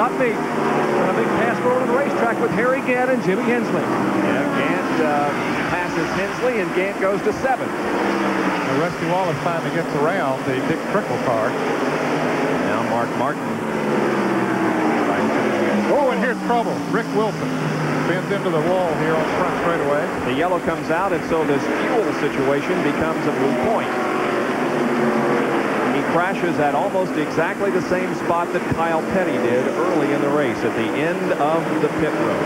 not me. A big pass over the racetrack with Harry Gant and Jimmy Hensley. Yeah, Gant passes Hensley, and Gant goes to 7. Now Rusty Wallace finally gets around the Dick Trickle car. Now Mark Martin. Oh, and here's trouble. Rick Wilson bends into the wall here on front straightaway. The yellow comes out, and so this fuel situation becomes a moot point. He crashes at almost exactly the same spot that Kyle Petty did early in the race at the end of the pit road.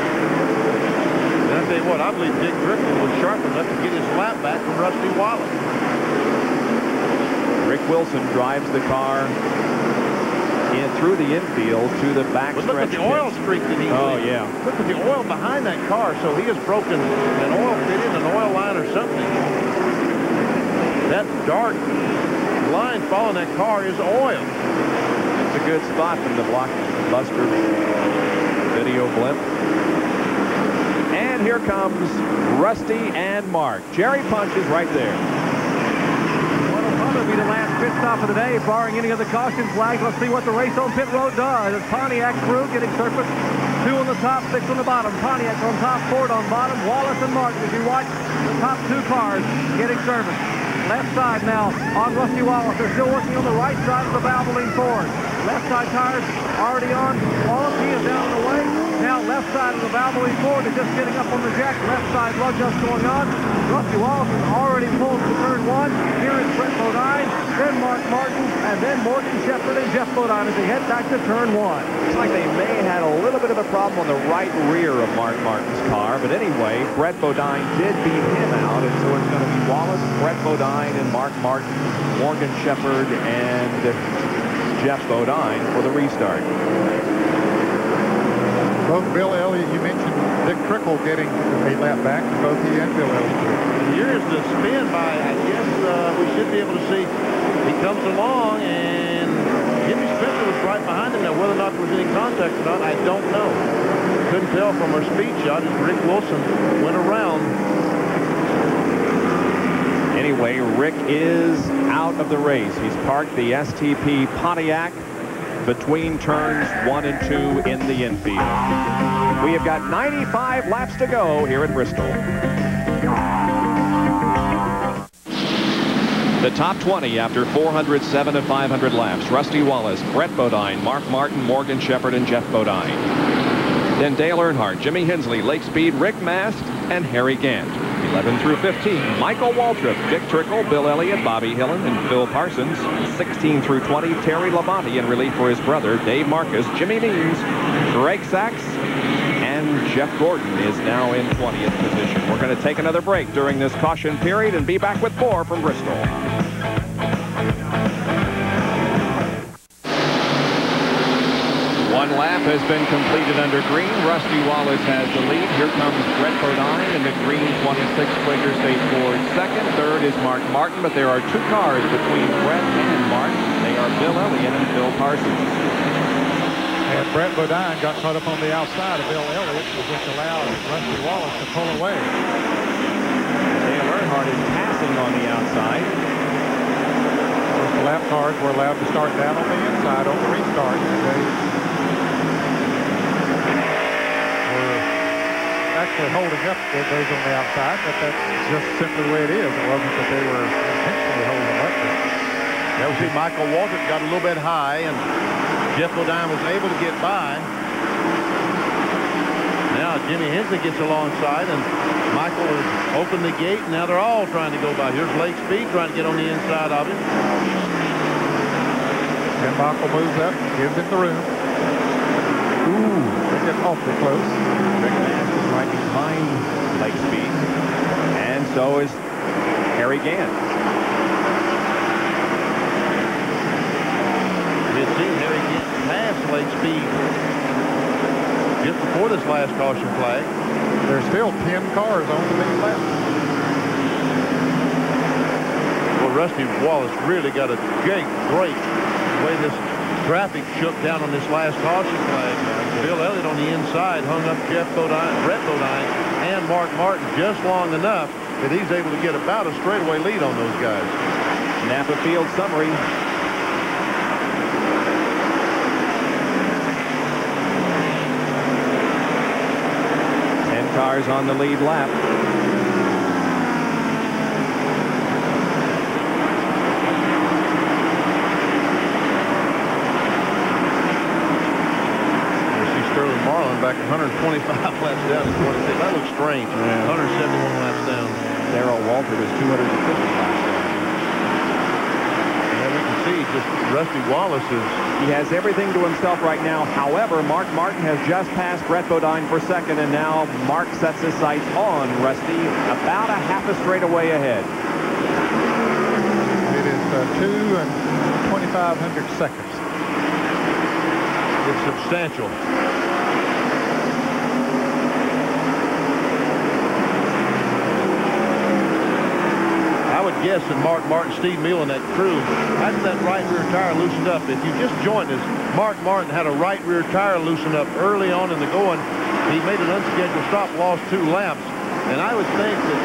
And I tell you what, I believe Dick Trickle was sharp enough to get his lap back from Rusty Wallace. Rick Wilson drives the car in through the infield to the backstretch. Look at the oil streak that he leaves. Yeah. Look at the oil behind that car. So he has broken an oil fitting, an oil line or something. That dark line following that car is oil. It's a good spot from the Blockbuster video blimp. And here comes Rusty and Mark. Jerry Punch is right there. Will be the last pit stop of the day, barring any other caution flags. Let's see what the race on pit road does. It's Pontiac crew getting surface. 2 on the top, 6 on the bottom. Pontiac on top, Ford on bottom. Wallace and Martin, as you watch the top 2 cars getting service. Left side now on Rusty Wallace. They're still working on the right side of the Valvoline Ford. Left side tires already on. Wallace, he is down and away. Now left side of the Valvoline Ford is just getting up on the jack. Left side lug just going on. Rusty Wallace has already pulled to turn 1. Here is Brett Bodine, then Mark Martin, and then Morgan Shepherd and Jeff Bodine as they head back to turn 1. Looks like they may have had a little bit of a problem on the right rear of Mark Martin's car, but anyway, Brett Bodine did beat him out, and so it's going to be Wallace, Brett Bodine, and Mark Martin, Morgan Shepherd, and Jeff Bodine for the restart. Both Bill Elliott, you mentioned Dick Trickle getting a lap back. Both he and Bill Elliott. Here's the spin by, I guess we should be able to see. He comes along, and Jimmy Spencer was right behind him. Now, whether or not there was any contact or not, I don't know. Couldn't tell from our speed shot as Rick Wilson went around. Anyway, Rick is out of the race. He's parked the STP Pontiac between turns 1 and 2 in the infield. We have got 95 laps to go here at Bristol. The top 20 after 407 of 500 laps. Rusty Wallace, Brett Bodine, Mark Martin, Morgan Shepherd, and Jeff Bodine. Then Dale Earnhardt, Jimmy Hensley, Lake Speed, Rick Mast, and Harry Gant. 11 through 15, Michael Waltrip, Dick Trickle, Bill Elliott, Bobby Hillen, and Phil Parsons. 16 through 20, Terry Labonte in relief for his brother, Dave Marcus, Jimmy Means, Greg Sachs, and Jeff Gordon is now in 20th position. We're going to take another break during this caution period and be back with more from Bristol. One lap has been completed under green. Rusty Wallace has the lead. Here comes Brett Bodine in the green 26 Quaker State Ford second. Third is Mark Martin, but there are 2 cars between Brett and Mark. They are Bill Elliott and Phil Parsons. And Brett Bodine got caught up on the outside of Bill Elliott, which allowed Rusty Wallace to pull away. Dale Earnhardt is passing on the outside. The lap cars were allowed to start down on the inside on the restart. They actually holding up with those on the outside, but that's just simply the way it is. It wasn't that they were intentionally holding them up. Now we see Michael Waltrip got a little bit high, and Jeff Bodine was able to get by. Now Jimmy Hensley gets alongside, and Michael has opened the gate, and now they're all trying to go by. Here's Lake Speed trying to get on the inside of him. And Michael moves up, gives him the room. Ooh, they get awfully close. Rick Mast is right behind Lake Speed, and so is Harry Gant. We've seen Harry Gant pass Lake Speed just before this last caution flag. There's still 10 cars on the main lap. Well, Rusty Wallace really got a great way this traffic shook down on this last caution flag. Bill Elliott on the inside hung up Jeff Bodine, Brett Bodine, and Mark Martin just long enough that he's able to get about a straightaway lead on those guys. Napa Field summary. cars on the lead lap. Marlin back 125 laps down in 26. That looks strange. Yeah. 171 laps down. Darrell Walter was 250 laps down. And we can see just Rusty Wallace is... He has everything to himself right now. However, Mark Martin has just passed Brett Bodine for second, and now Mark sets his sights on Rusty about a half a straightaway ahead. It is 2 and 2,500 seconds. It's substantial. I would guess that Mark Martin, Steve Meal, and that crew had that right rear tire loosened up. If you just joined us, Mark Martin had a right rear tire loosened up early on in the going. He made an unscheduled stop, lost 2 laps. And I would think that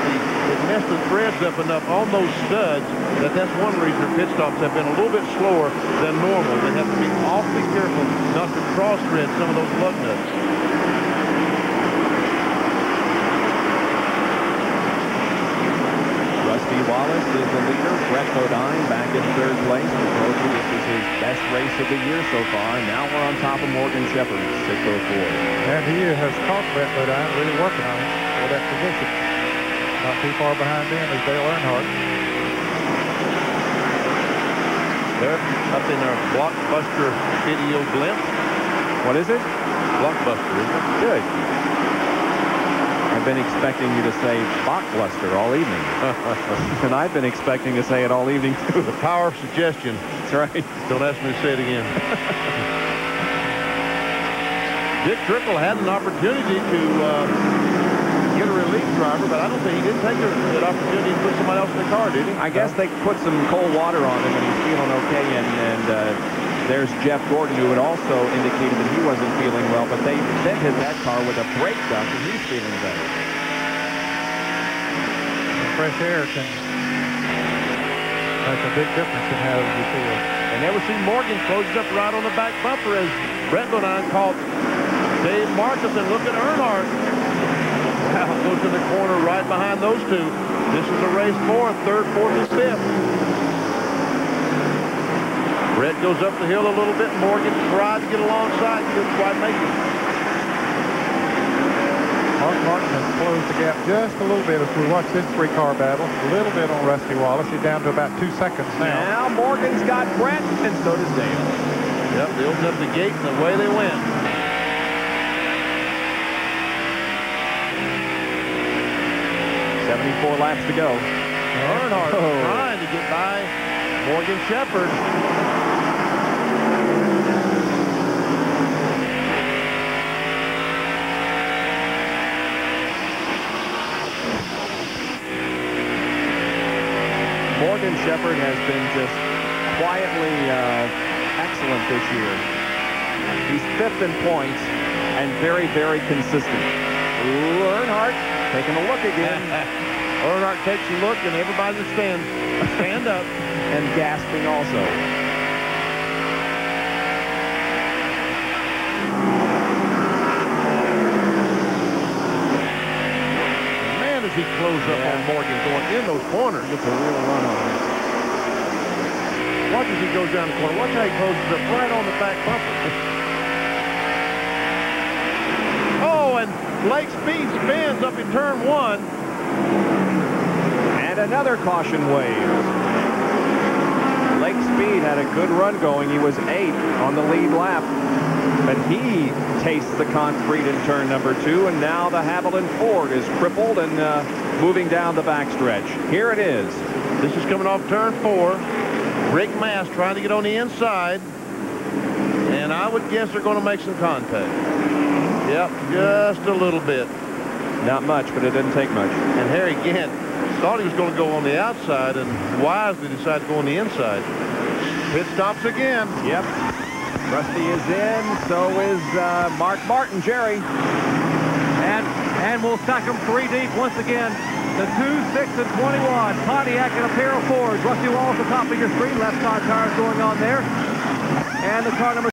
it messed the threads up enough on those studs that's one reason their pit stops have been a little bit slower than normal. They have to be awfully careful not to cross-thread some of those lug nuts. Rusty Wallace is the leader. Brett Bodine back in 3rd place. We told you this is his best race of the year so far. Now we're on top of Morgan Shepherd, 6:04. And he has caught Brett Bodine, really working on him for that position. Not too far behind him is Dale Earnhardt. They're up in our Blockbuster video glimpse. What is it? Blockbuster, isn't it? Good. I've been expecting you to say Blockbuster all evening. And I've been expecting to say it all evening, too. The power of suggestion. That's right. Don't ask me to say it again. Dick Trickle had an opportunity to get a relief driver, but I don't think he did take that opportunity to put somebody else in the car, did he? I guess they put some cold water on him and he's feeling okay, and there's Jeff Gordon, who had also indicated that he wasn't feeling well, but they vented that car with a brake duct and he's feeling better. Fresh air can make a big difference in how you feel. And there we see Morgan closes up right on the back bumper as Brett Bodine caught Dave Marcus, and look at Earnhardt. Wow, goes in the corner right behind those two. This is a race for 3rd, 4th, and 5th. Brett goes up the hill a little bit. Morgan tried to get alongside, couldn't quite make it. Mark Martin has closed the gap just a little bit as we watch this 3-car battle. A little bit on Rusty Wallace. He's down to about 2 seconds now. Now Morgan's got Brett, and so does Dale. Yep, they opened up the gate, and away they went. 74 laps to go. Earnhardt trying to get by Morgan Shepherd. Morgan Shepherd has been just quietly excellent this year. He's 5th in points and very, very consistent. Ooh, Earnhardt taking a look again. Earnhardt takes a look, and everybody stand up. And gasping also. Man, does he close up on Morgan going in those corners. Gets a real run on him. Watch as he goes down the corner. Watch how he closes up right on the back bumper. Oh, and Lake Speed spins up in turn 1. And another caution wave. Lake Speed had a good run going. He was 8th on the lead lap. But he tastes the concrete in turn number 2. And now the Haviland Ford is crippled and moving down the backstretch. Here it is. This is coming off turn 4. Rick Mast trying to get on the inside. And I would guess they're going to make some contact. Yep, just a little bit. Not much, but it didn't take much. And Harry Gant thought he was going to go on the outside and wisely decided to go on the inside. Pit stops again. Yep. Rusty is in. So is Mark Martin, Jerry. And we'll stack them 3 deep once again. The 2, 6, and 21. Pontiac and a pair of Fords. Rusty Wallace at the top of your screen. Left side tires going on there. And the car number